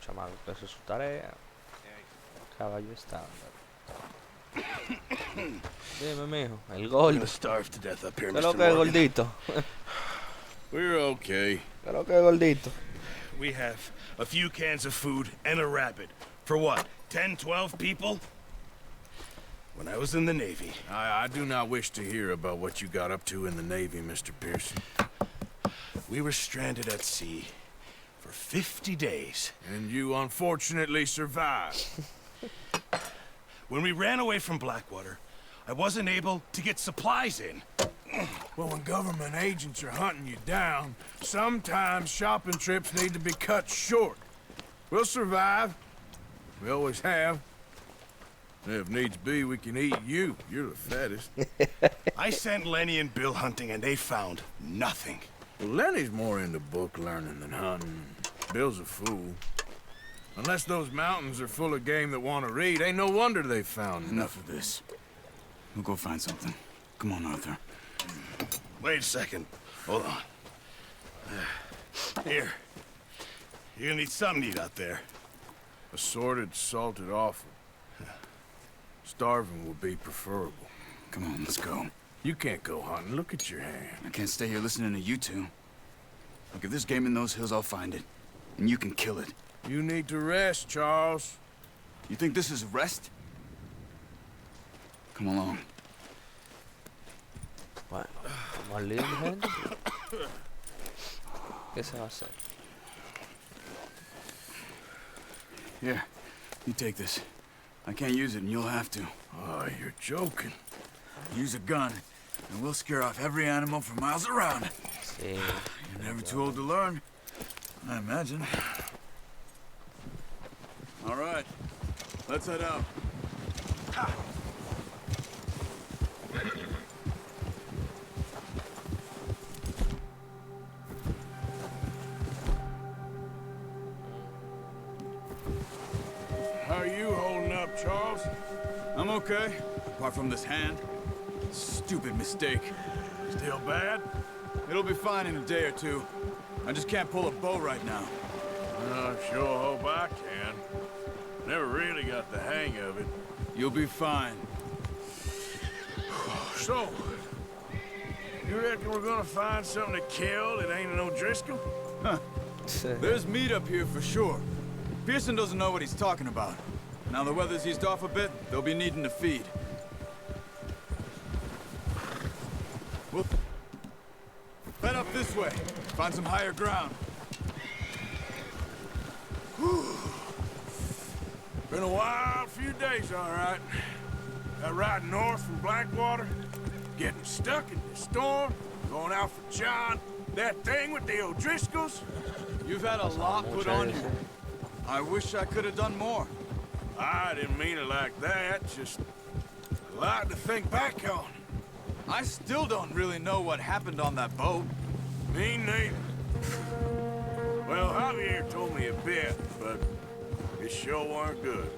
chamaco que hace su tarea. Caballo estándar. Dime, mijo, el I'm gordo. gonna starve to death up here, ¿Qué es lo Mr. que es Morgan. gordito? We're okay. ¿Qué es lo que es gordito? We have a few cans of food and a rabbit. For what, 10, 12 people? When I was in the Navy... I do not wish to hear about what you got up to in the Navy, Mr. Pearson. We were stranded at sea for 50 days. And you unfortunately survived. When we ran away from Blackwater, I wasn't able to get supplies in. Well, when government agents are hunting you down, sometimes shopping trips need to be cut short. We'll survive. We always have. If needs be, we can eat you. You're the fattest. I sent Lenny and Bill hunting, and they found nothing. Well, Lenny's more into book learning than hunting. Bill's a fool. Unless those mountains are full of game that want to read, ain't no wonder they found Enough of this. We'll go find something. Come on, Arthur. Wait a second. Hold on. Here. You're gonna need something to eat out there. Assorted, salted offal. Starving will be preferable. Come on, let's go. You can't go hunting. Look at your hand. I can't stay here listening to you two. Look, if there's game in those hills, I'll find it. And you can kill it. You need to rest, Charles. You think this is rest? Come along. Bueno, vamos al lío, gente. ¿Qué se va a hacer? Here, you take this. I can't use it, and you'll have to. Oh, you're joking. Use a gun, and we'll scare off every animal for miles around. Sí. You're never too old to learn, I imagine. All right, let's head out. How are you holding up, Charles? I'm okay, apart from this hand. Stupid mistake. Still bad? It'll be fine in a day or two. I just can't pull a bow right now. I sure hope I can. Never really got the hang of it. You'll be fine. So, you reckon we're gonna find something to kill that ain't no Driscoll? There's meat up here for sure. Pearson doesn't know what he's talking about. Now the weather's eased off a bit, they'll be needing to feed. We'll head up this way, find some higher ground. Been a wild few days, all right. That ride north from Blackwater, getting stuck in the storm, going out for John, that thing with the O'Driscolls. You've had a lot put on you. I wish I could have done more. I didn't mean it like that, just a lot to think back on. I still don't really know what happened on that boat. Me neither. Well, Javier told me a bit, but it sure weren't good.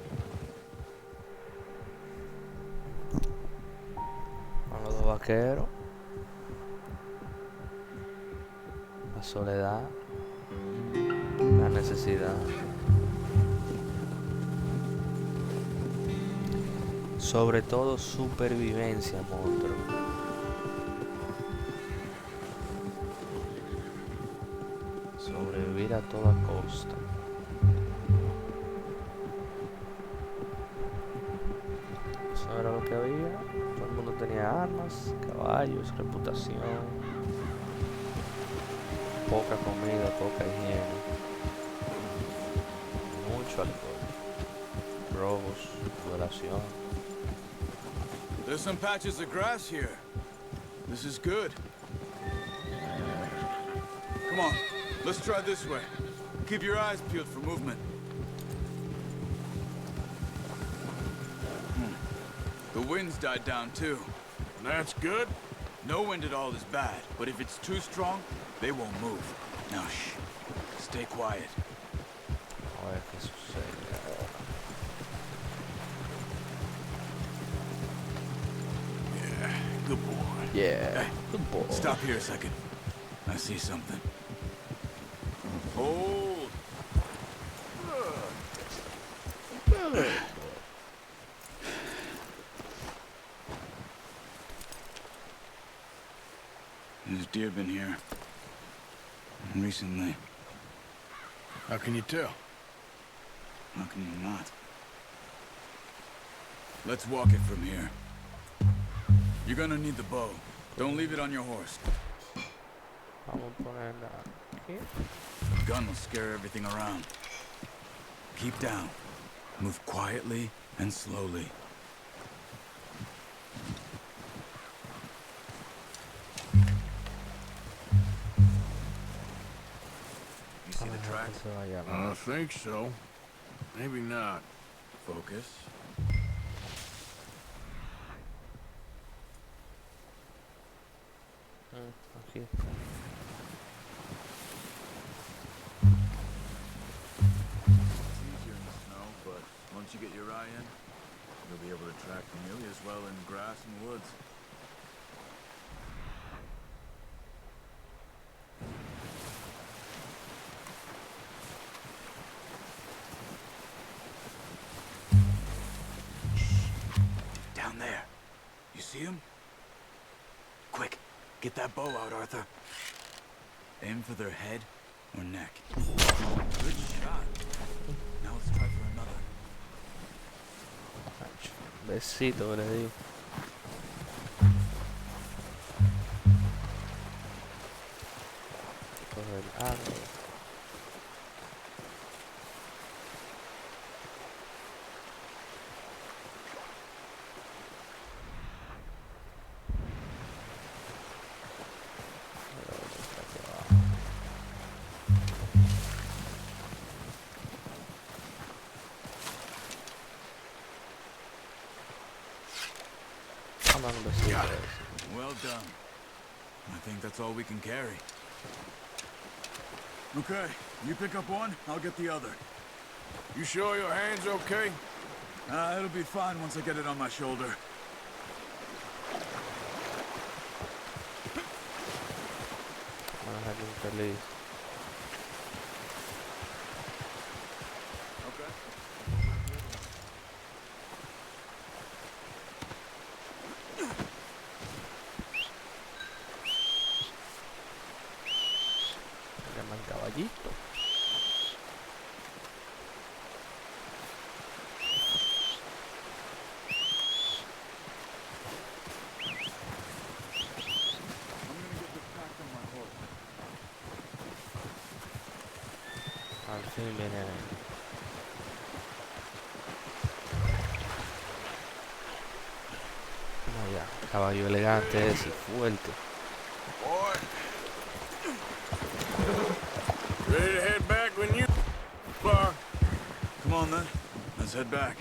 Con los dos vaqueros. La soledad. La necesidad. Sobre todo supervivencia, monstruo. Sobrevivir a toda costa. Eso era lo que había. Todo el mundo tenía armas, caballos, reputación. Poca comida, poca higiene. Mucho alcohol. Robos, violación. There's some patches of grass here. This is good. Come on, let's try this way. Keep your eyes peeled for movement. The wind's died down too. That's good. No wind at all is bad, but if it's too strong, they won't move. Now shh, stay quiet. A ver qué sucede ahora. Good boy. Yeah, good boy. Stop here a second. I see something. Hold. There's deer been here. Recently. How can you tell? How can you not? Let's walk it from here. You're gonna need the bow. Don't leave it on your horse. Vamos a ponerla aquí. The gun will scare everything around. Keep down. Move quietly and slowly. You see the track? Se vaya, ¿no? I think so. Maybe not. Focus. Aquí. It's easier in the snow, but once you get your eye in, you'll be able to track nearly as well in grass and woods. Down there. You see him? Quick, get that bow out, Arthur. Aim for their head or neck. Good shot. Now let's try for another. Besito le di. Coge el árbol. Got it. Well done. I think that's all we can carry. Okay, you pick up one, I'll get the other. You sure your hand's okay? It'll be fine once I get it on my shoulder. Feliz. Okay. Llama el caballito. Al fin viene. No, ya, caballo elegante es y fuerte. Boy. Ready to head back when you are. Come on then, let's head back.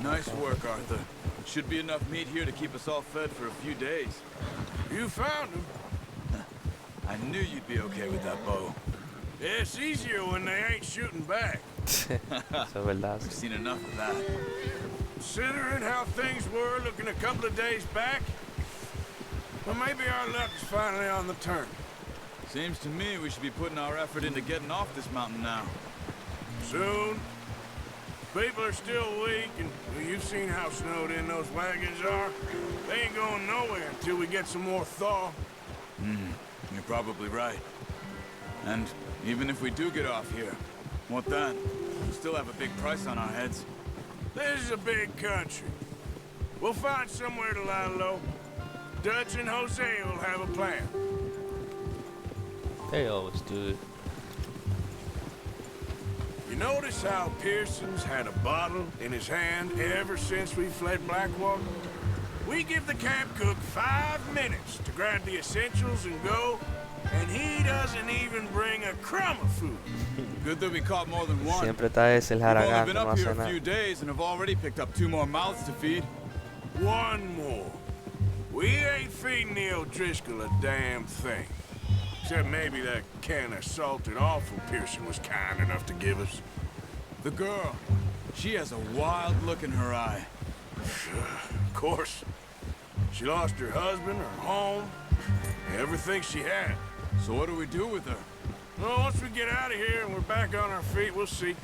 Nice work, Arthur. Should be enough meat here to keep us all fed for a few days. You found him. I knew you'd be okay with that bow. Yeah, it's easier when they ain't shooting back. Eso es verdad. We've seen enough of that. Considering how things were looking a couple of days back, well, maybe our luck is finally on the turn. Seems to me we should be putting our effort into getting off this mountain now. Soon. People are still weak, and well, you've seen how snowed in those wagons are. They ain't going nowhere until we get some more thaw. You're probably right. And even if we do get off here, what then? We still have a big price on our heads. This is a big country. We'll find somewhere to lie low. Dutch and Jose will have a plan. They always do. You notice how Pearson's had a bottle in his hand ever since we fled Blackwater? We give the camp cook 5 minutes to grab the essentials and go, and he doesn't even bring a crumb of food. Good that we caught more than one. Siempre está ese el We've only haragán been que no up here hace a nada. few days and have already picked up 2 more mouths to feed. One more. We ain't feeding the O'Driscoll a damn thing. Except maybe that can of salted offal Pearson was kind enough to give us. The girl, she has a wild look in her eye. Of course. She lost her husband, her home, everything she had. So what do we do with her? Well, once we get out of here and we're back on our feet, we'll see.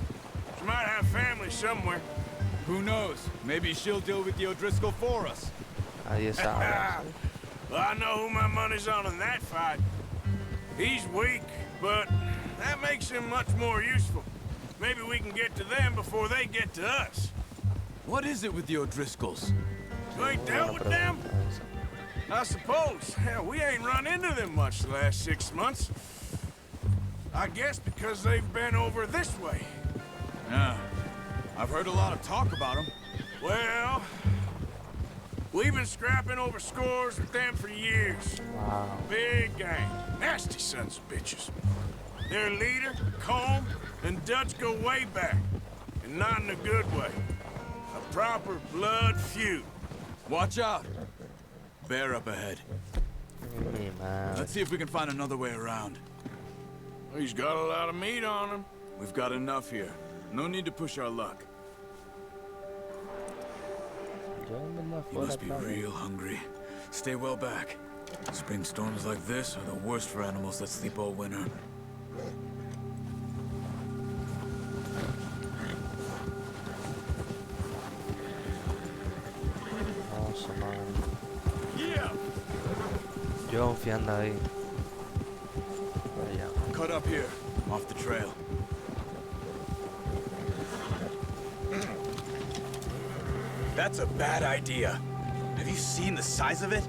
She might have family somewhere. Who knows? Maybe she'll deal with the O'Driscoll for us. Nadie sabe. Well, I know who my money's on in that fight. He's weak, but that makes him much more useful. Maybe we can get to them before they get to us. What is it with the O'Driscolls? You ain't dealt with them? I suppose. Hell, we ain't run into them much the last 6 months. I guess because they've been over this way. Yeah. I've heard a lot of talk about them. Well, we've been scrapping over scores with them for years. Wow. Big gang. Nasty sons of bitches. Their leader, Combe, and Dutch go way back. And not in a good way. A proper blood feud. Watch out. Bear up ahead. Mi madre. Let's see if we can find another way around. He's got a lot of meat on him. We've got enough here. No need to push our luck. Yo en verdad You fuera must be tarde. real hungry. Stay well back. Spring storms like this are the worst for animals that sleep all winter. Nossa, mano. Yeah. Yo confiando ahí. Allá. Cut up here, off the trail. That's a bad idea. Have you seen the size of it?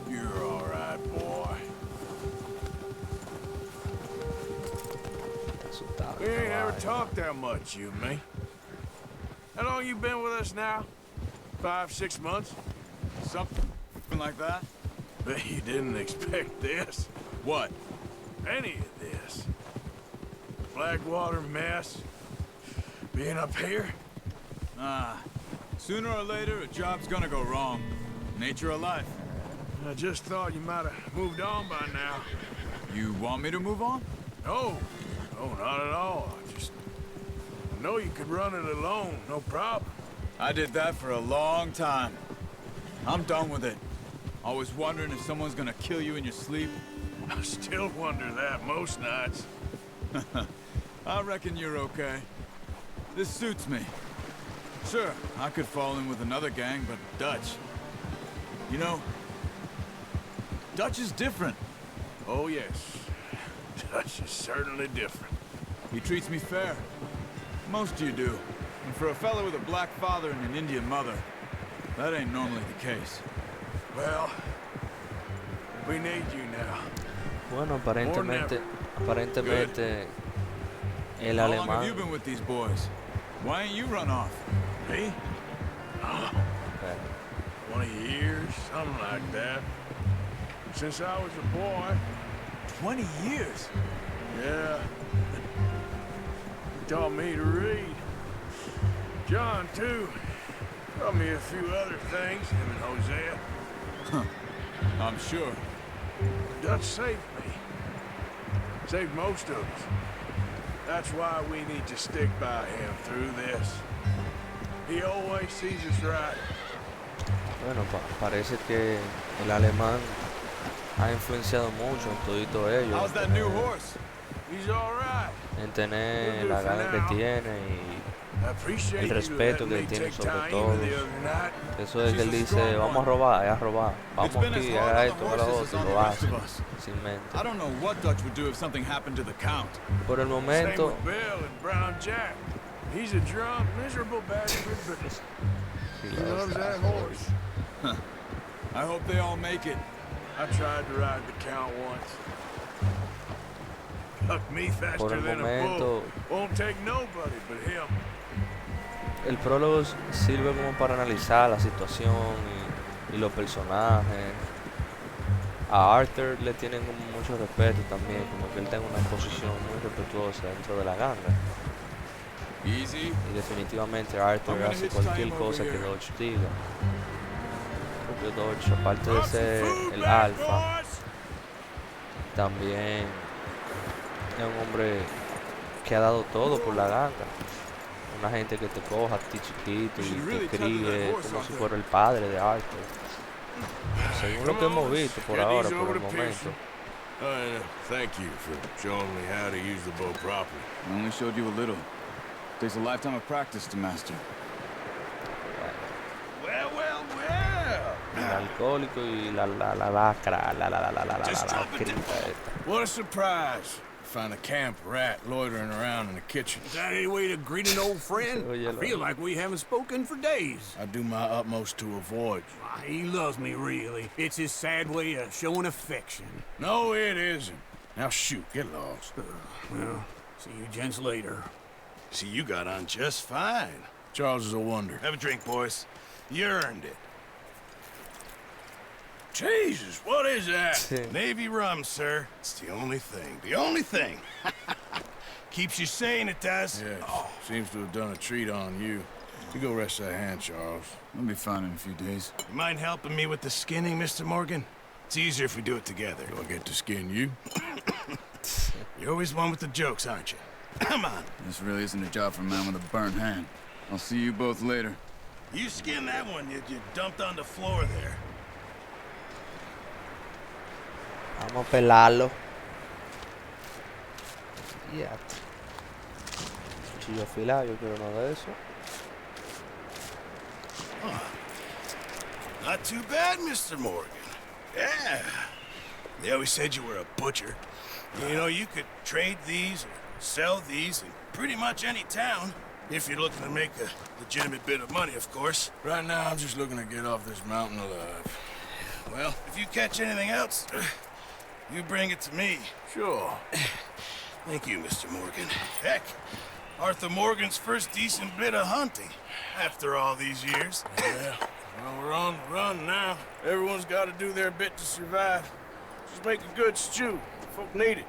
You're all right, boy. Asustado. We ain't ever caballo. talked that much, you and me. How long you been with us now? 5, 6 months? Something like that? Bet you didn't expect this. What? Any of this. Blackwater mess. Being up here? Ah, sooner or later, a job's gonna go wrong. Nature of life. I just thought you might have moved on by now. You want me to move on? No, no, not at all. I know you could run it alone, no problem. I did that for a long time. I'm done with it. Always wondering if someone's gonna kill you in your sleep. I still wonder that most nights. I reckon you're okay. This suits me. Sure, I could fall in with another gang, but Dutch... You know, Dutch is different. Oh, yes. Dutch is certainly different. He treats me fair. Most of you do. And for a fellow with a black father and an Indian mother, that ain't normally the case. Well, we need you now. Bueno, aparentemente el How long have you alemán. been with these boys? Why ain't you run off? Me? Oh, Espera. 20 years, something like that. Since I was a boy. 20 years? Yeah. He taught me to read. John, too. Taught me a few other things, him and Hosea. I'm sure. Dutch saved me. Saved most of us. That's why we need to stick by him through this. He always sees us right. Bueno, parece que el alemán ha influenciado mucho en todito ellos. How's that new horse? He's all right. En tener la gana que tiene y I appreciate el you respeto letting que me tiene take sobre time todos. the other night. Eso es que él dice, vamos a robar, es a robar. Vamos It's been as aquí, hard haga on esto, the haga lo horses as otro, on y the lo rest hace, of us. sin mente. I don't know what Dutch would do if something happened to the Count. Por el Same momento, with Bill and Brown Jack. He's a drunk, miserable bastard, but sí, he lo loves está, that horse. I hope they all make it. I tried to ride the Count once. Huck me Por faster el than a bull. momento, Won't take nobody but him. el prólogo sirve como para analizar la situación y los personajes. A Arthur le tienen como mucho respeto también, como que él tiene una posición muy respetuosa dentro de la ganga. Easy. Y definitivamente Arthur hace cualquier cosa que Dodge diga. Porque Dodge, aparte de ser el alfa, también es un hombre que ha dado todo por la ganga. Una gente que te coja a ti chiquito You y should really te tether that críe horse como out si there. fuera el padre de Arthur. Según lo que hemos visto por Get ahora, these por over el to momento. Pearson. Thank you for showing me how to use the bow properly. I only showed you a little. Takes a lifetime of practice to master. Well, well, well. El alcohólico y la lacra, la Just drop it lacrita esta. What a surprise. Find a camp rat loitering around in the kitchen. Is that any way to greet an old friend? Oye, I feel like we haven't spoken for days. I do my utmost to avoid you. Ah, he loves me, really. It's his sad way of showing affection. No, it isn't. Now shoot, get lost. Well, see you gents later. See, you got on just fine. Charles is a wonder. Have a drink, boys. You earned it. Jesus, what is that? Navy rum, sir. It's the only thing. The only thing. Keeps you sane, it does. Yes, seems to have done a treat on you. You go rest that hand, Charles. I'll be fine in a few days. You mind helping me with the skinning, Mr. Morgan? It's easier if we do it together. Do I get to skin you? You're always one with the jokes, aren't you? Come on. This really isn't a job for a man with a burnt hand. I'll see you both later. You skin that one you dumped on the floor there. Vamos a pelarlo. Ya. Cuchillo afilado, yo quiero uno de eso. Not too bad, Mr. Morgan. Yeah. They always said you were a butcher. You know, you could trade these or sell these in pretty much any town. If you're looking to make a legitimate bit of money, of course. Right now, I'm just looking to get off this mountain alive. Well, if you catch anything else, you bring it to me. Sure. Thank you, Mr. Morgan. Heck, Arthur Morgan's first decent bit of hunting after all these years. Yeah. Well, we're on the run now. Everyone's got to do their bit to survive. Just make a good stew. Folk need it.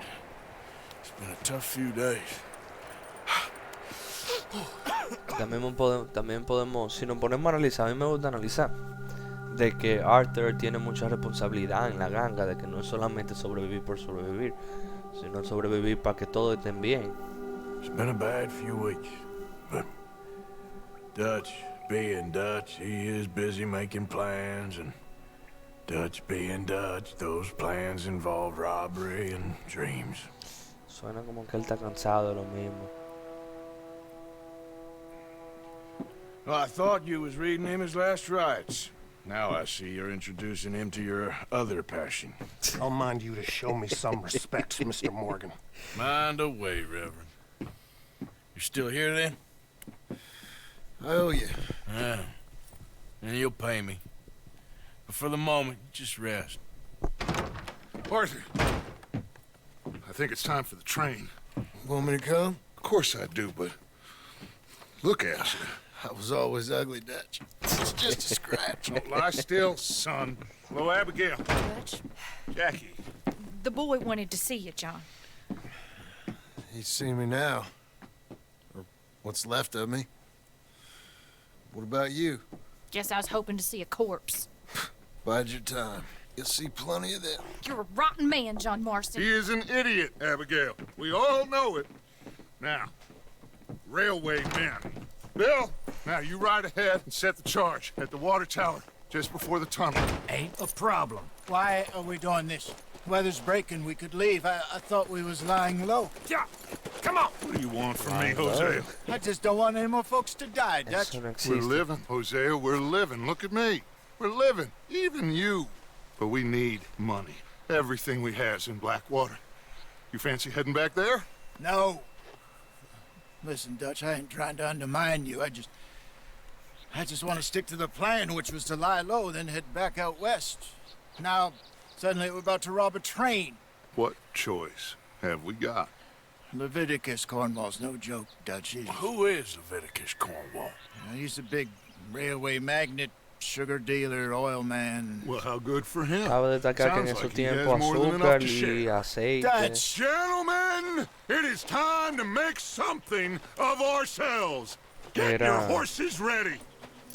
It's been a tough few days. También podemos, si nos ponemos a analizar, a mí me gusta analizar de que Arthur tiene mucha responsabilidad en la ganga, de que no es solamente sobrevivir por sobrevivir, sino sobrevivir para que todos estén bien. It's been a bad few weeks, but Dutch being Dutch, he is busy making plans, and Dutch being Dutch, those plans involve robbery and dreams. Suena como que él está cansado de lo mismo. Well, I thought you was reading him his last rites. Now I see you're introducing him to your other passion. I'll mind you to show me some respect, Mr. Morgan. Mind away, Reverend. You still here, then? I owe you. Yeah. And you'll pay me. But for the moment, just rest. Arthur, I think it's time for the train. Want me to come? Of course I do, but look at you. I was always ugly, Dutch. It's just a scratch. Don't lie still, son. Hello, Abigail. Dutch, Jackie. the boy wanted to see you, John. He's seen me now. Or what's left of me. What about you? Guess I was hoping to see a corpse. Bide your time. You'll see plenty of them. You're a rotten man, John Marston. He is an idiot, Abigail. We all know it. Now, railway men. Bill, now you ride ahead and set the charge at the water tower just before the tunnel. Ain't a problem. Why are we doing this? Weather's breaking. We could leave. I thought we was lying low. Yeah, come on. What do you want from me, Hosea? I just don't want any more folks to die, Dutch. Eso no We're existe. living, Hosea. We're living. Look at me. We're living. Even you. But we need money. Everything we has in Blackwater. You fancy heading back there? No. Listen, Dutch, I ain't trying to undermine you. I just want to stick to the plan, which was to lie low, then head back out west. Now, suddenly we're about to rob a train. What choice have we got? Leviticus Cornwall's no joke, Dutch. Who is Leviticus Cornwall? He's a big railway magnate, sugar dealer, oil man. Well, how good for him. Cabe destacar que en Sounds esos like he has tiempos more than enough azúcar to y share. aceite. Dutch! Gentlemen, it is time to make something of ourselves. Get your Era horses ready.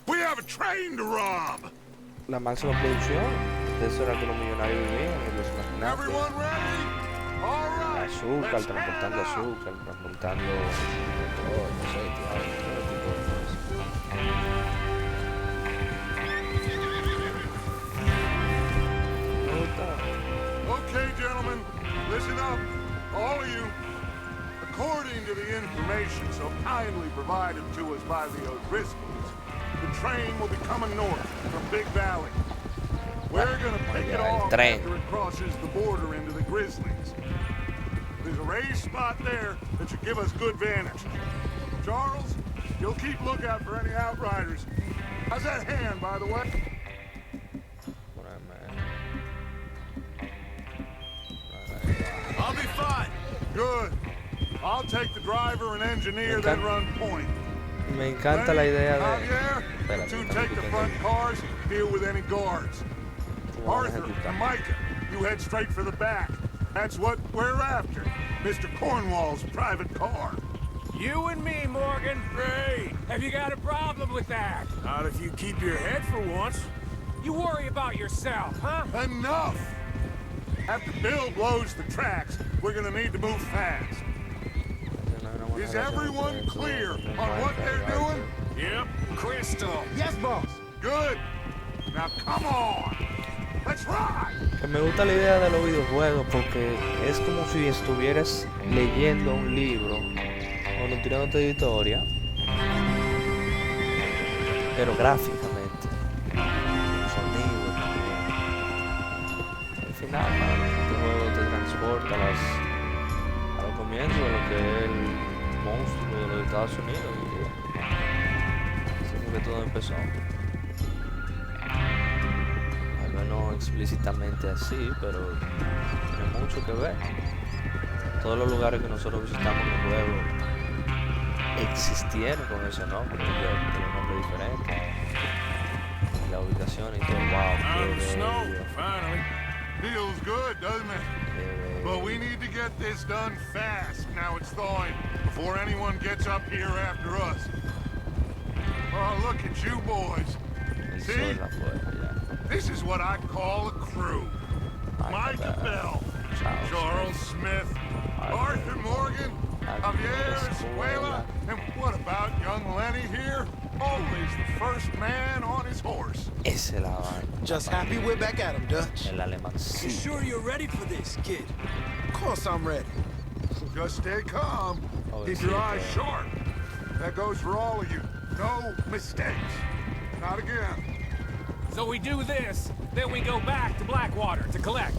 We have a train to rob. la máxima producción. De eso era que los millonarios vivían y los magnates. Everyone ready? All right. azúcar, transportando petróleo, no sé, todo tipo de cosas. Me gusta. Okay, gentlemen, listen up, all of you. According to the information so kindly provided to us by the O'Driscolls, the train will be coming north from Big Valley. We're gonna pick it off Tren. after it crosses the border into the Grizzlies. There's a raised spot there that should give us good vantage. Charles, you'll keep lookout for any outriders. How's that hand, by the way? I'll be fine. Good. I'll take the driver and engineer, then run point. Me encanta la idea de... Javier, Espérate, you estamos take the front discutiendo. cars, deal with any guards. Vamos a Arthur ejecutar. and Micah, you head straight for the back. That's what we're after. Mr. Cornwall's private car. You and me, Morgan. Great. Have you got a problem with that? Not if you keep your head for once. You worry about yourself, huh? Enough! After Bill blows the tracks, we're gonna need to move fast. Is everyone clear on what they're doing? Yep. Crystal. Yes, boss. Good. Now come on. Let's ride. Que me gusta la idea de los videojuegos porque es como si estuvieras leyendo un libro o no tirándote de historia, pero gráficamente, con sonido también. Al final, este juego te transporta a los comienzos de lo que es el monstruo de los Estados Unidos. Y así fue que todo empezó. No explícitamente así, pero tiene mucho que ver. Todos los lugares que nosotros visitamos en el juego existieron con ese nombre, pero un nombre diferente. La ubicación y todo, wow, Out of the qué snow, bello, finally. Feels good, doesn't it? qué But we bello. need to get this done fast now it's thawing, before anyone gets up here after us. Oh, look at you boys. El See? sol afuera, ya. This is what I call a crew. Micah Bell, Charles Smith, Arthur Morgan, Javier Escuela, and what about young Lenny here? Always the first man on his horse. Esa es la vaina. Just happy we're back at him, Dutch. El alemán You sí. sure you're ready for this, kid? Of course I'm ready. Just stay calm. Keep your eyes sharp. That goes for all of you. No mistakes. Not again. So we do this, then we go back to Blackwater to collect.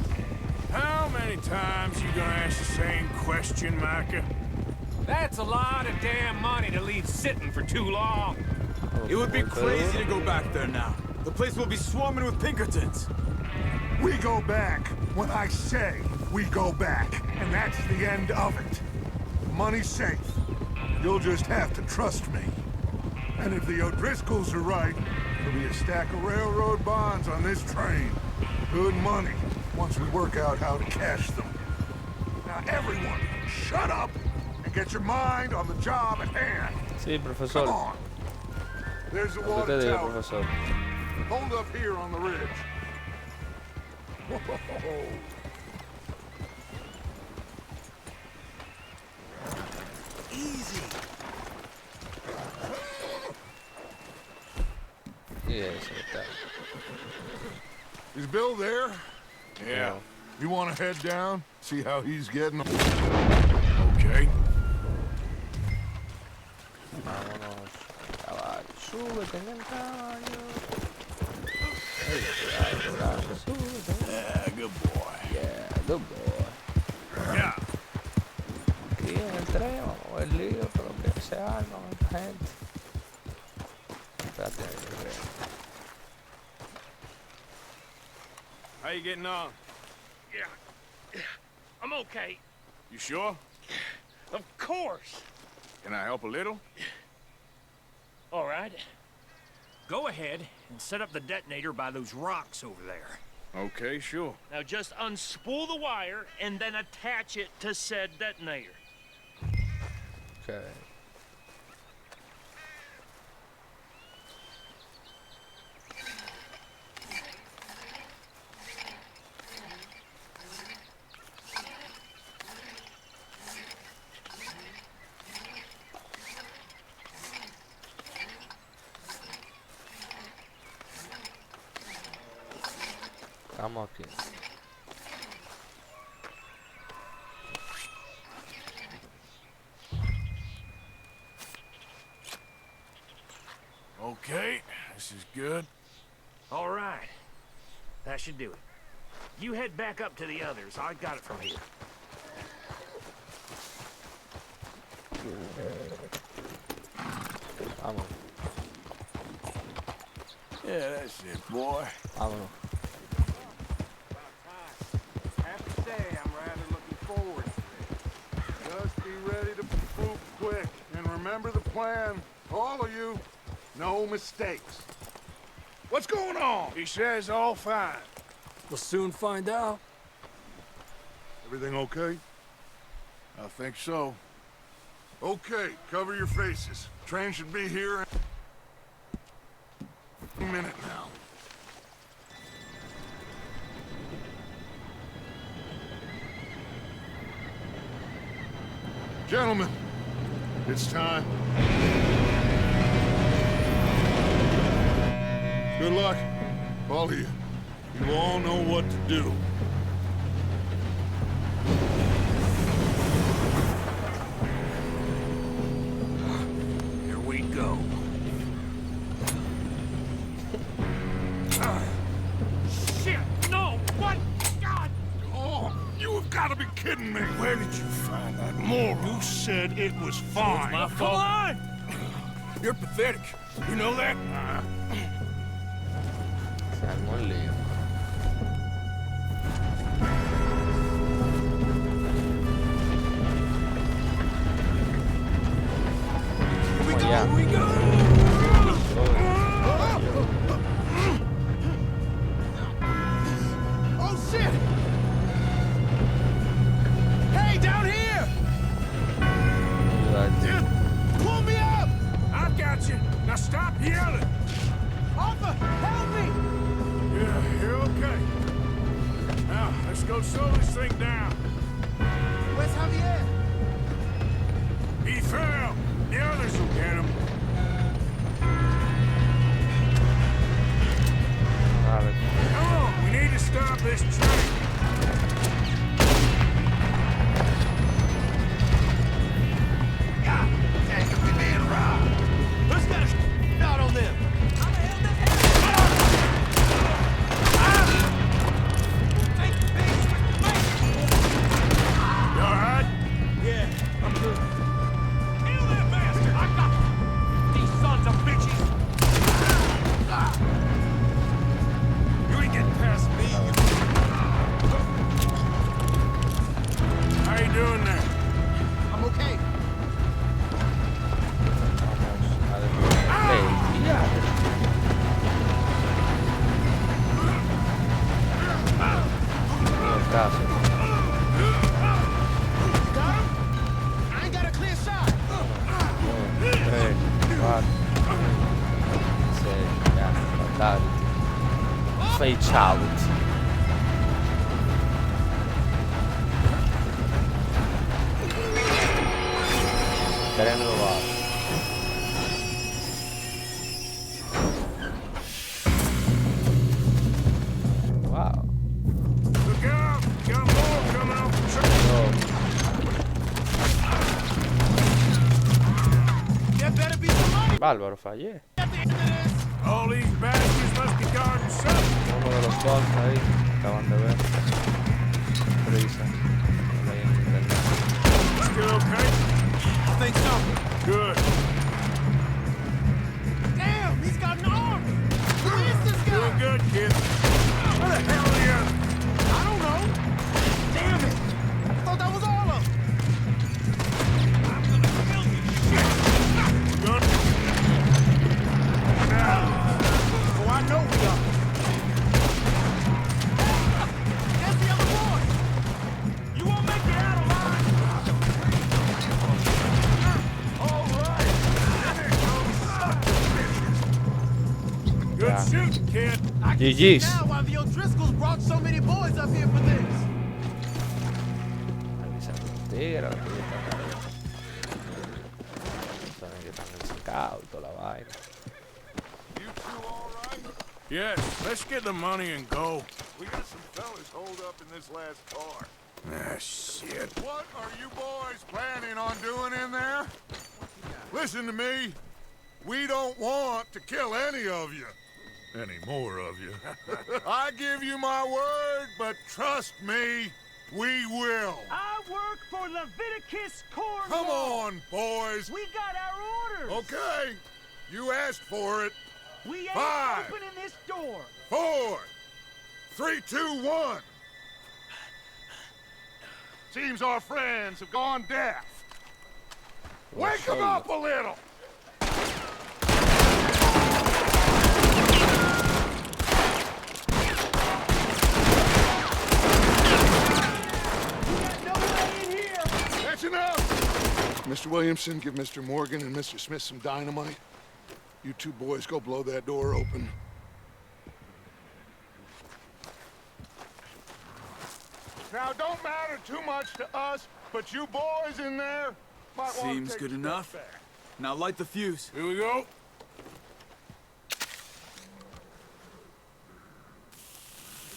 How many times you gonna ask the same question, Micah? That's a lot of damn money to leave sitting for too long. It would be crazy to go back there now. The place will be swarming with Pinkertons. We go back when I say we go back, and that's the end of it. The money's safe. You'll just have to trust me. And if the O'Driscolls are right, there'll be a stack of railroad bonds on this train. Good money, once we work out how to cash them. Now everyone, shut up and get your mind on the job at hand. Sí, Come profesor. on. There's the Lo que water te digo, tower. profesor. Hold up here on the ridge. Whoa. Easy. Y eso está. Is Bill there? Yeah. You want to head down? See how he's getting? Okay. Vámonos, caballo. Súbete en el caballo. Ey, cuidado, cuidado, súbete. Yeah, good boy. Yeah, good boy. Yeah. Aquí en el tren vamos a ver lío, pero que se arma con esta gente. Espérate, yo creo. How you getting on? Yeah, I'm okay. You sure? Of course. Can I help a little? All right. Go ahead and set up the detonator by those rocks over there. Okay, sure. Now just unspool the wire and then attach it to said detonator. Okay. Estamos aquí. Okay, this is good. All right. That should do it. You head back up to the others. I got it from here. Vamos, Yeah, that's it, boy. vámonos. Have to say, I'm rather looking forward to it. Just be ready to move quick. And remember the plan. All of you, no mistakes. What's going on? He says all fine. We'll soon find out. Everything okay? I think so. Okay, cover your faces. Train should be here in a minute now. Gentlemen, it's time. Good luck, all of you. You all know what to do. Here we go. Shit! No! What? God! Oh, you have got to be kidding me. Where did you find that moron? You said it was fine. my Come fault. on! You're pathetic. You know that? Se armó el lío. Vamos allá. Here we go. Oh, shit! Hey, down here! Ayúdate. Pull me up! I got you. Now stop yelling. Arthur, help me! Yeah, you're okay. Now, let's go slow this thing down. Where's Javier? He fell. The others will get him. Dale. Come on, we need to stop this train. God dang it, we being robbed. Who's got a out on them? You alright? Yeah, I'm good. Kill that bastard! I got these sons of bitches! You ain't getting past me. How you doing there? I'm okay. Vamos a desbloquear. Los casos. Got him? I ain't got a clear shot. 1, 3, 4, 6, ya, fatality. Fatality. Tren robado. Wow. Look out! Got more coming off the train. There better be some money Bárbaro, fallé. at the end of this. All these bastards must be guarding something. Uno de los bots ahí, acaban de ver. Prisa. Ahí en internet. Still okay? I think so. Good. Damn, he's got an arm. Who is this guy? Doing good, kid. Where the hell are you? I don't know. Damn it. I thought that was all of them. Gun? Now. Oh, I know we are. There's the other boy. You won't make it out alive! All right! Good Yeah. shooting, kid. I can see GG's. now why the O'Driscolls brought so many boys up here for this. Avisando los tigres, los tigres están ahí. Saben que están ensacados y toda la vaina. Yes, let's get the money and go. We got some fellas holed up in this last car. Ah, shit. What are you boys planning on doing in there? Listen to me. We don't want to kill any of you. Any more of you. I give you my word, but trust me, we will. I work for Leviticus Corn. Come on, boys. We got our orders. Okay. You asked for it. We ain't 5, opening this door. 4, 3, 2, 1. Seems our friends have gone deaf. Wake them up a little. That's enough! Mr. Williamson, give Mr. Morgan and Mr. Smith some dynamite. You two boys go blow that door open. Now, don't matter too much to us, but you boys in there might want to Seems take good a step enough. back. Now light the fuse. Here we go.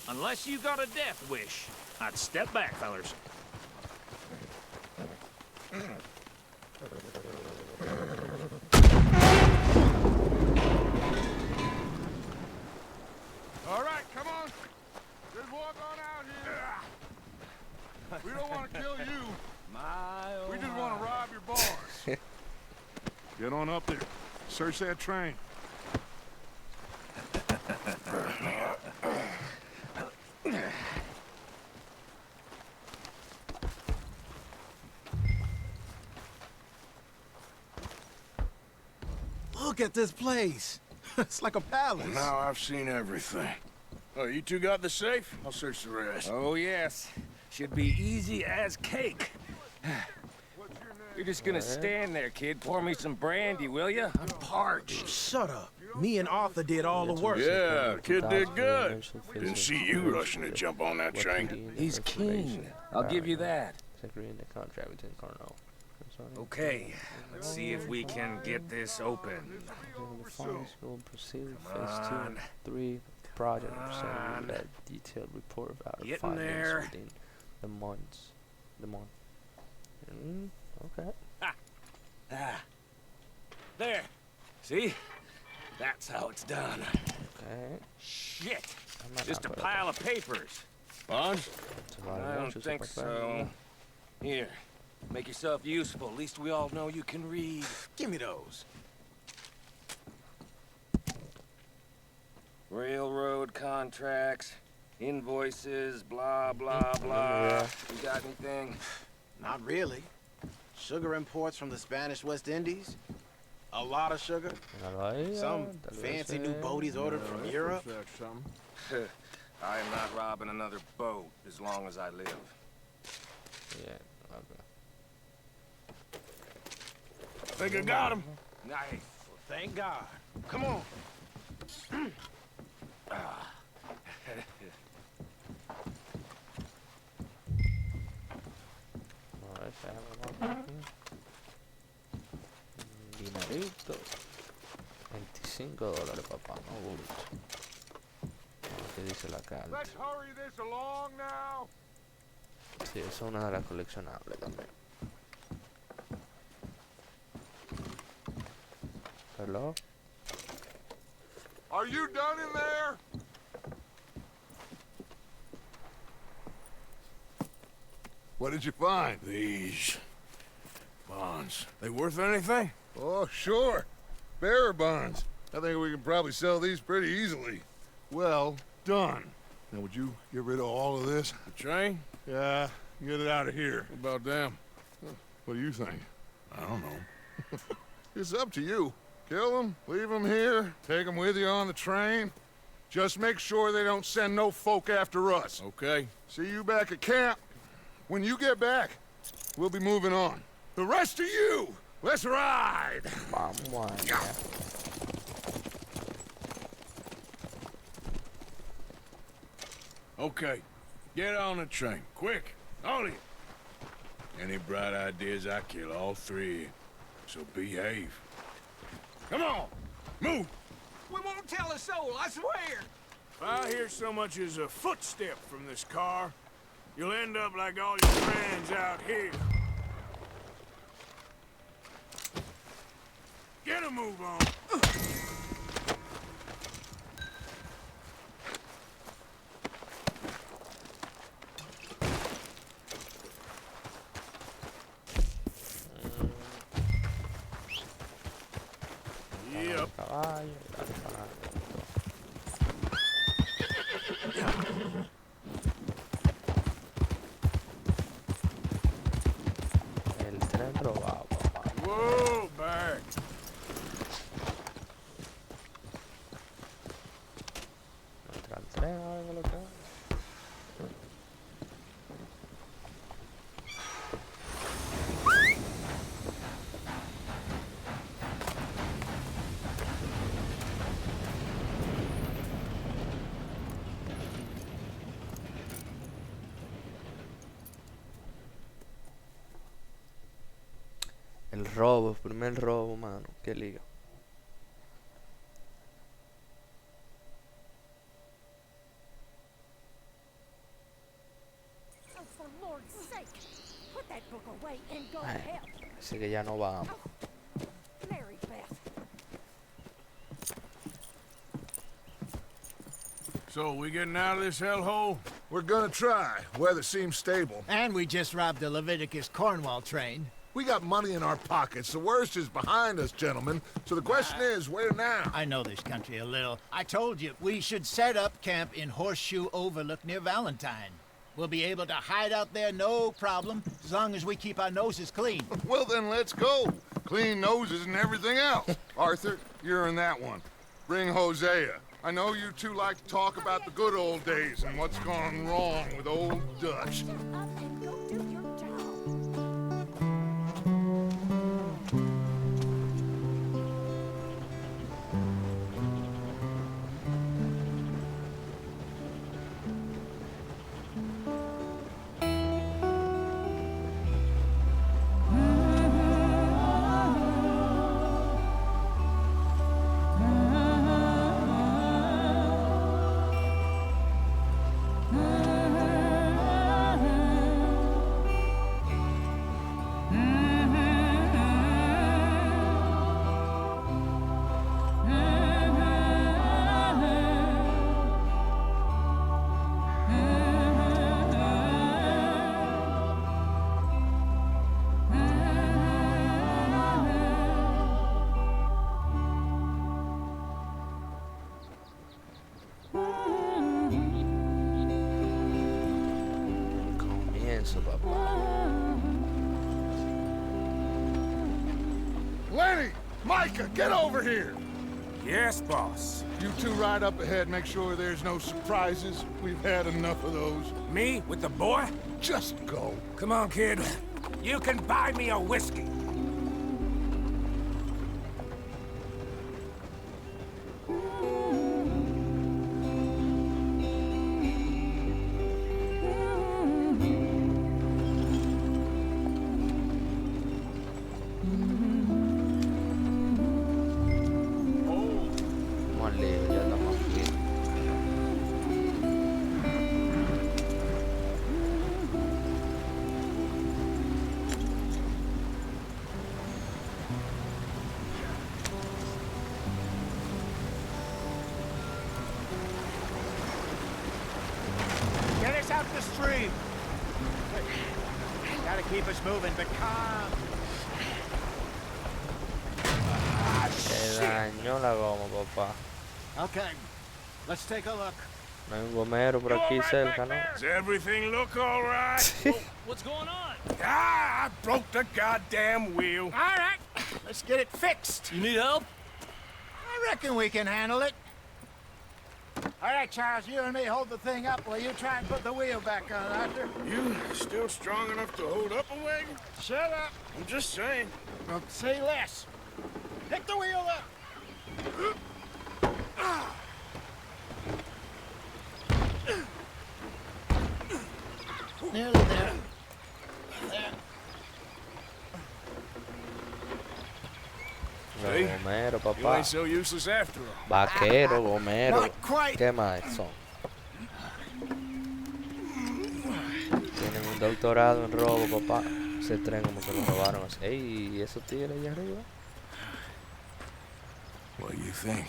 Unless you got a death wish, I'd step back, fellers. All right, come on. Just walk on out here. We don't want to kill you. We just want to rob your bars. Get on up there. Search that train. Look at this place. It's like a palace. Now I've seen everything. Oh, you two got the safe? I'll search the rest. Oh, yes. Should be easy as cake. You're just gonna stand there, kid. Pour me some brandy, will ya? I'm parched. Shut up. Me and Arthur did all the work. Yeah, kid did good. Didn't see you rushing to jump on that train. He's keen. I'll give you that. Agreeing the contract between Colonel. Okay, let's see if we can get this open. The final school proceed with Come phase 2 and on. 3 of the project. Come Presented on. that detailed report about our Getting findings there. within the months. Okay. Ah. There. See? That's how it's done. Okay. Shit. I might Just a not put it pile of papers. Bonds? That's a lot of I don't answers, think my so. friend. Here. Make yourself useful. At least we all know you can read. Give me those. Railroad contracts, invoices, blah, blah, blah. Yeah. You got anything? Not really. Sugar imports from the Spanish West Indies. A lot of sugar. Some fancy new boat he's ordered from Europe. I am not robbing another boat as long as I live. Yeah, okay. Think I got him. Nice. Well, thank God. Come on. Alright, dinerito. $25, papá, no bulto. ¿Qué dice la carta? Let's hurry this along now. Sí, esa es una de las coleccionables también. Hello? Are you done in there? What did you find? These bonds. They worth anything? Oh, sure. Bearer bonds. I think we can probably sell these pretty easily. Well done. Now, would you get rid of all of this? The train? Yeah, get it out of here. What about them? What do you think? I don't know. It's up to you. Kill them, leave them here, take them with you on the train. Just make sure they don't send no folk after us. Okay. See you back at camp. When you get back, we'll be moving on. The rest of you, let's ride! Vamos allá. Okay. Get on the train. Quick. All of you. Any bright ideas, I kill all three of you. So behave. Come on! Move! We won't tell a soul, I swear. If I hear so much as a footstep from this car, you'll end up like all your friends out here. Get a move on. Yep. Caballo, el tren robado, papá. Whoa, back. Entra el tren, a ver lo que es. El robo, primer robo, mano. Qué liga. Oh, for Lord's sake, put that book away and go to Ay, hell. así que ya no vamos. Mary Beth. So, we getting out of this hellhole? We're gonna try. Weather seems stable. And we just robbed the Leviticus Cornwall train. We got money in our pockets. The worst is behind us, gentlemen. So the question is, where now? I know this country a little. I told you, we should set up camp in Horseshoe Overlook near Valentine. We'll be able to hide out there, no problem, as long as we keep our noses clean. Well, then let's go. Clean noses and everything else. Arthur, you're in that one. Bring Hosea. I know you two like to talk about the good old days and what's gone wrong with old Dutch. Shut up and go do your job. Comienzo, papá. Lenny! Micah, get over here! Yes, boss. You two ride up ahead, make sure there's no surprises. We've had enough of those. Me with the boy? Just go. Come on, kid. You can buy me a whiskey. Vamos al lío, ya estamos aquí. Get us out the stream. Gotta keep us moving, but calm. Se dañó la goma, papá. Okay, let's take a look. No hay un gomero por aquí cerca, ¿no? Does everything look all right? What's going on? Ah, I broke the goddamn wheel. All right, let's get it fixed. You need help? I reckon we can handle it. All right, Charles, you and me hold the thing up while you try and put the wheel back on, Arthur. You still strong enough to hold up a wagon? Shut up. I'm just saying. Well, say less. Pick the wheel up. Nearly there. There. Los gomeros Vaquero, You papá. ain't so useless after all. Vaquero, gomero. Not quite. ¿Qué más son? Tienen un doctorado en robo, papá. Ese tren como que lo robaron así. Ey, ¿y esos tigres allá arriba? What do you think?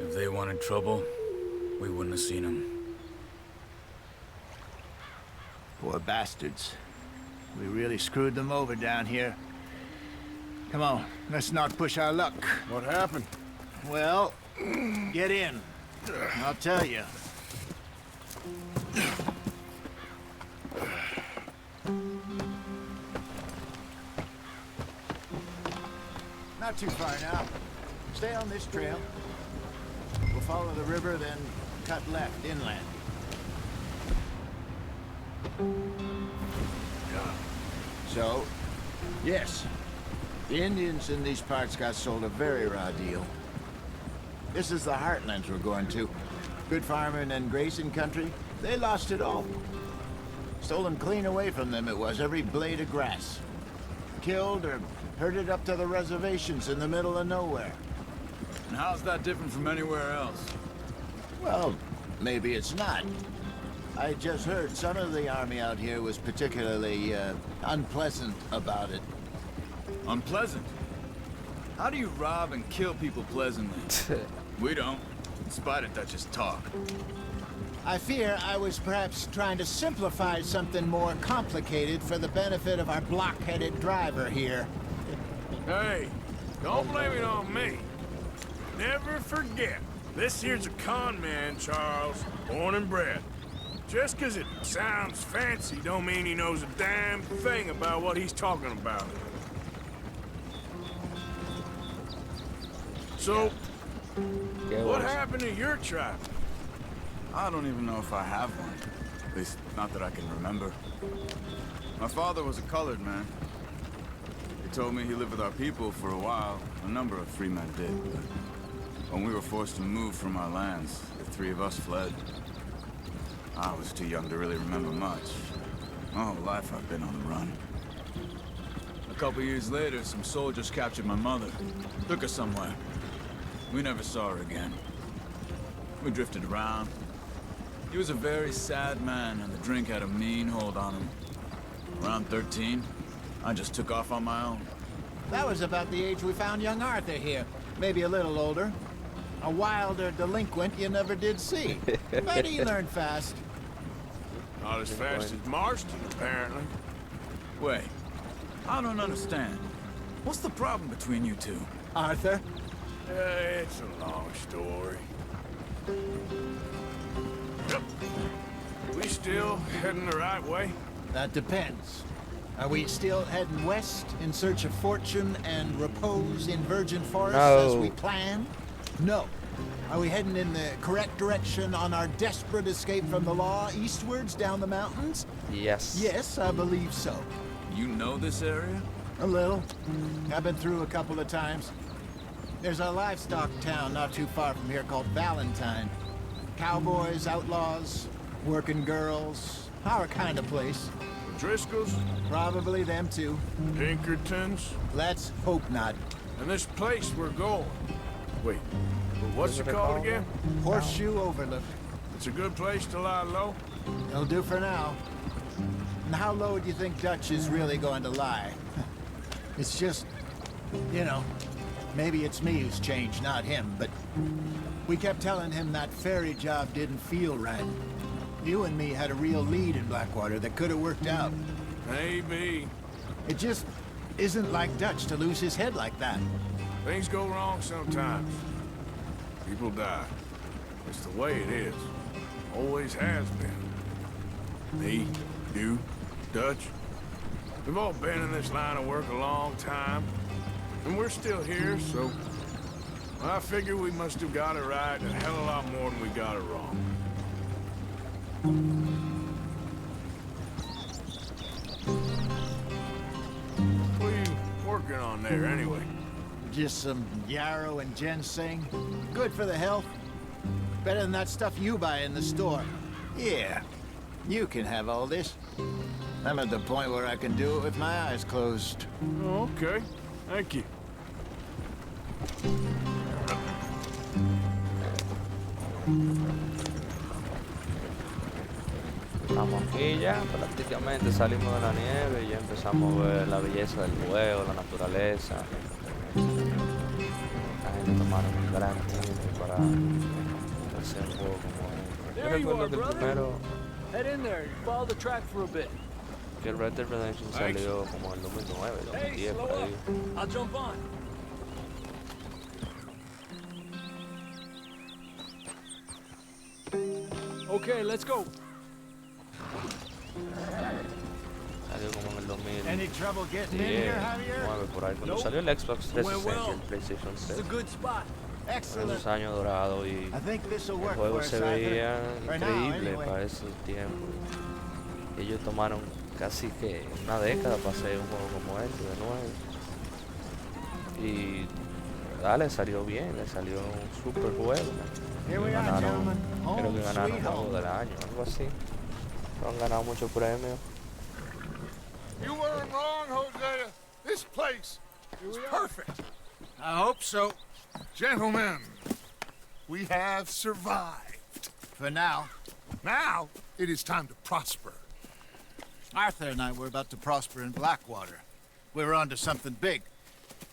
If they wanted trouble, we wouldn't have seen them. Poor bastards. We really screwed them over down here. Come on, let's not push our luck. What happened? Well, get in. I'll tell you. Not too far now. Stay on this trail. We'll follow the river, then cut left inland. So, yes, the Indians in these parts got sold a very raw deal. This is the heartlands we're going to. Good farming and grazing country. They lost it all. Stolen clean away from them it was, every blade of grass. Killed or herded up to the reservations in the middle of nowhere. And how's that different from anywhere else? Well, maybe it's not. I just heard some of the army out here was particularly, unpleasant about it. Unpleasant? How do you rob and kill people pleasantly? We don't, in spite of Dutch's talk. I fear I was perhaps trying to simplify something more complicated for the benefit of our block-headed driver here. Hey, don't blame it on me. Never forget, this here's a con man, Charles, born and bred. Just 'cause it sounds fancy don't mean he knows a damn thing about what he's talking about. So, what happened to your tribe? I don't even know if I have one. At least, not that I can remember. My father was a colored man. He told me he lived with our people for a while. A number of free men did, but when we were forced to move from our lands, the three of us fled. I was too young to really remember much. My whole life I've been on the run. A couple years later, some soldiers captured my mother. Took her somewhere. We never saw her again. We drifted around. He was a very sad man, and the drink had a mean hold on him. Around 13, I just took off on my own. That was about the age we found young Arthur here. Maybe a little older. A wilder delinquent you never did see. But he learned fast. Not as fast as Marston, apparently. Wait, I don't understand. What's the problem between you two? Arthur? It's a long story. Yep. We still heading the right way? That depends. Are we still heading west in search of fortune and repose in virgin forests as we planned? No. Are we heading in the correct direction on our desperate escape from the law eastwards down the mountains? Yes. Yes, I believe so. You know this area? A little. I've been through a couple of times. There's a livestock town not too far from here called Valentine. Cowboys, outlaws, working girls, our kind of place. Driscolls? Probably them too. Pinkertons? Let's hope not. And this place we're going. Wait, what's it called again? Horseshoe Overlook. It's a good place to lie low? It'll do for now. And how low do you think Dutch is really going to lie? It's just, you know, maybe it's me who's changed, not him, but we kept telling him that ferry job didn't feel right. You and me had a real lead in Blackwater that could have worked out. Maybe. It just isn't like Dutch to lose his head like that. Things go wrong sometimes. People die. It's the way it is. Always has been. Me, you, Dutch. We've all been in this line of work a long time. And we're still here, so I figure we must have got it right a hell of a lot more than we got it wrong. What are you working on there, anyway? Just some yarrow and ginseng. Good for the health. Better than that stuff you buy in the store. Yeah, you can have all this. I'm at the point where I can do it with my eyes closed. Oh, okay. Thank you. Estamos aquí ya, prácticamente salimos de la nieve y ya empezamos a ver la belleza del juego, la naturaleza. La gente tomaron un gran tiempo para hacer un juego como este. Yo recuerdo que el primero, que el Red Dead Redemption salió como en 2009, 2010, por ahí. Okay, let's go. Salió como en el Any trouble getting in here, 2009 por ahí, cuando salió el Xbox 360 y el PlayStation 3. En esos años dorados y el juego se veía increíble para ese tiempo. Y ellos tomaron casi que una década para hacer un juego como este de nuevo. Y le salió bien, le salió un super juego. Ganaron, creo que ganaron juego del año, algo así. Han ganado muchos premios. You weren't wrong, Hosea. This place is perfect. I hope so. Gentlemen, we have survived. For now. Now, it is time to prosper. Arthur and I were about to prosper in Blackwater. We were onto something big.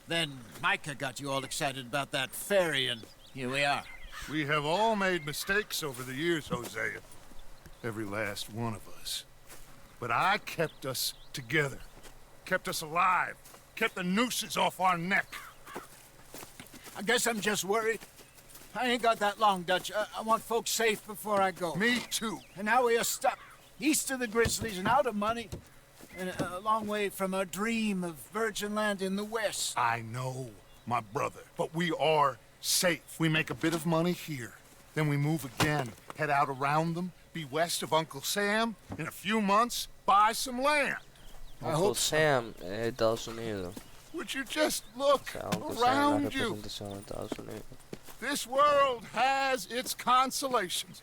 Then Micah got you all excited about that ferry, and here we are. We have all made mistakes over the years, Hosea. Every last one of us. But I kept us together. Kept us alive. Kept the nooses off our neck. I guess I'm just worried. I ain't got that long, Dutch. I want folks safe before I go. Me too. And now we are stuck. East of the Grizzlies and out of money. And a long way from our dream of virgin land in the west. I know, my brother. But we are safe. We make a bit of money here. Then we move again. Head out around them. Be west of Uncle Sam. In a few months, buy some land. Uncle Sam, Estados Unidos. Would you just look Uncle around Sam, you? Estados Unidos. This world has its consolations.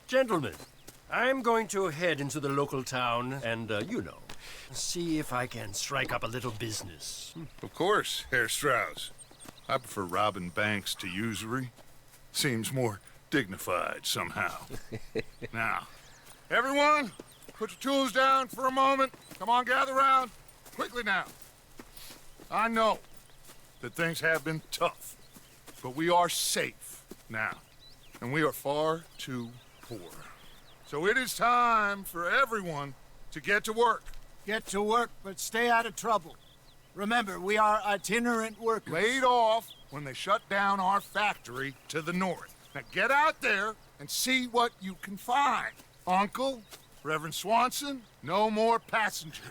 Gentlemen, I'm going to head into the local town and, see if I can strike up a little business. Of course, Herr Strauss. I prefer robbing banks to usury. Seems more dignified somehow. Now, everyone, put your tools down for a moment. Come on, gather round. Quickly now. I know that things have been tough, but we are safe now, and we are far too poor. So it is time for everyone to get to work. Get to work, but stay out of trouble. Remember, we are itinerant workers. Laid off when they shut down our factory to the north. Now get out there and see what you can find. Uncle, Reverend Swanson, no more passengers.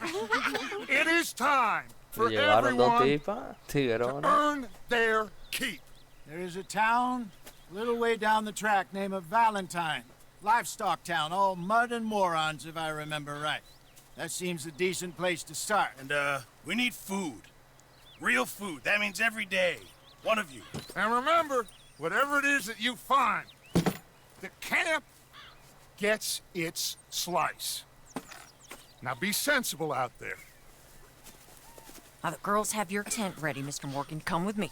It is time for everyone to earn their keep. There is a town a little way down the track named Valentine. Livestock town, all mud and morons, if I remember right. That seems a decent place to start. And, we need food. Real food. That means every day. One of you. And remember, whatever it is that you find, the camp gets its slice. Now be sensible out there. Now the girls have your tent ready, Mr. Morgan. Come with me.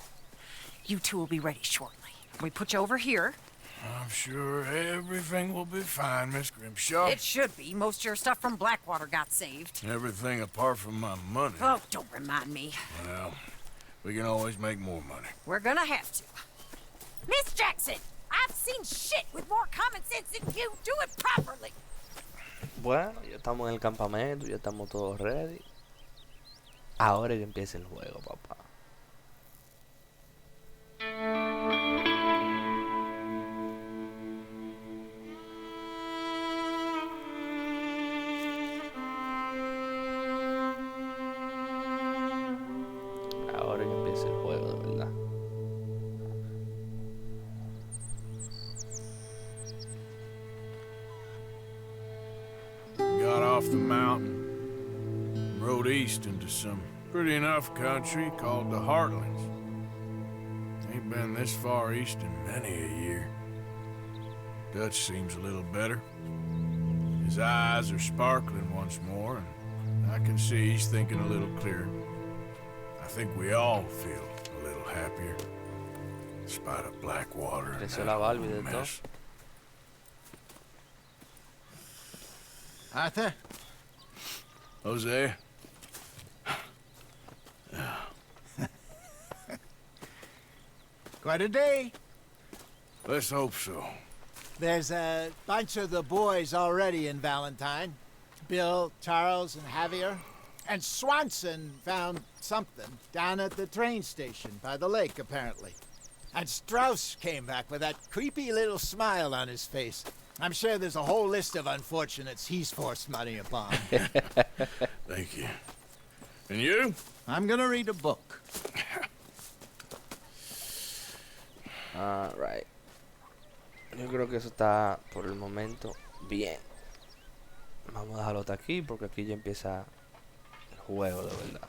You two will be ready shortly. We put you over here. I'm sure everything will be fine, Miss Grimshaw. It should be. Most of your stuff from Blackwater got saved. Everything apart from my money. Oh, don't remind me. Well, we can always make more money. We're gonna have to. Miss Jackson, I've seen shit with more common sense than you. Do it properly. Bueno, ya estamos en el campamento, ya estamos todos ready. Ahora que empieza el juego, papá. Ahora que empieza el juego, de verdad. Got off the mountain, rode east into some pretty enough country called the Heartlands. Ain't been this far east in many a year. Dutch seems a little better. His eyes are sparkling once more, and I can see he's thinking a little clearer. I think we all feel a little happier. Spot of black water. Creció la Barbie de todo. Mess. Arthur? Jose? Quite a day. Let's hope so. There's a bunch of the boys already in Valentine. Bill, Charles, and Javier. And Swanson found something down at the train station by the lake, apparently. And Strauss came back with that creepy little smile on his face. I'm sure there's a whole list of unfortunates he's forced money upon. Thank you. And you? I'm gonna read a book. Alright. Yo creo que eso está por el momento bien. Vamos a dejarlo hasta aquí porque aquí ya empieza el juego de verdad.